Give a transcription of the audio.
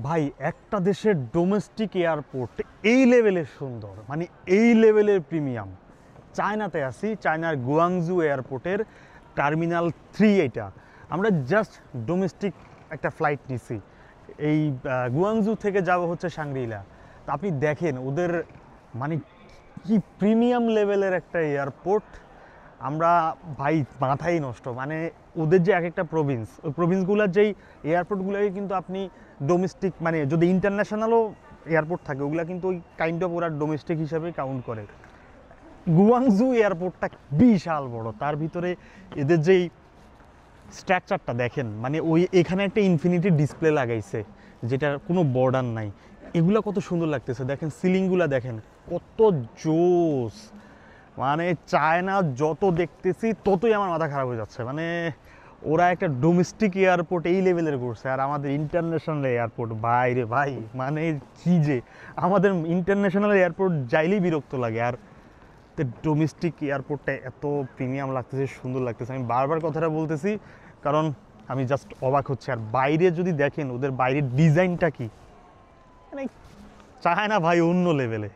ভাই একটা দেশের ডোমেস্টিক এয়ারপোর্ট এই লেভেলের সুন্দর, মানে এই লেভেলের প্রিমিয়াম। চায়নাতে আছি, চায়নার গুয়াংজু এয়ারপোর্টের টার্মিনাল 3। এটা আমরা জাস্ট ডোমেস্টিক একটা ফ্লাইট নিছি, এই গুয়াংজু থেকে যাব হচ্ছে সাংগ্রিলা। তা আপনি দেখেন ওদের মানে কি প্রিমিয়াম লেভেলের একটা এয়ারপোর্ট। আমরা ভাই মাথাই নষ্ট, মানে ওদের যে এক একটা প্রভিন্স, ওই প্রভিন্সগুলোর যেই এয়ারপোর্টগুলোকে কিন্তু আপনি ডোমেস্টিক, মানে যদি ইন্টারন্যাশনালও এয়ারপোর্ট থাকে ওগুলো কিন্তু ওই কাইন্ড অফ ওরা ডোমেস্টিক হিসাবে কাউন্ট করে। গুয়াংজু এয়ারপোর্টটা বিশাল বড়, তার ভিতরে এদের যেই স্ট্রাকচারটা দেখেন, মানে ওই এখানে একটা ইনফিনিটি ডিসপ্লে লাগাইছে যেটার কোনো বর্ডার নাই। এগুলো কত সুন্দর লাগতেছে, দেখেন সিলিংগুলো দেখেন কত জোস। মানে চায়না যত দেখতেছি ততই আমার মাথা খারাপ হয়ে যাচ্ছে। মানে ওরা একটা ডোমেস্টিক এয়ারপোর্ট এই লেভেলের করছে, আর আমাদের ইন্টারন্যাশনাল এয়ারপোর্ট ভাই রে ভাই, মানে কি যে আমাদের ইন্টারন্যাশনাল এয়ারপোর্ট যাইলেই বিরক্ত লাগে, আর ডোমেস্টিক এয়ারপোর্টটা এত প্রিমিয়াম লাগতেছে, সুন্দর লাগতেছে। আমি বারবার কথাটা বলতেছি কারণ আমি জাস্ট অবাক হচ্ছে। আর বাইরে যদি দেখেন ওদের বাইরের ডিজাইনটা কি, মানে চায়না ভাই অন্য লেভেলে।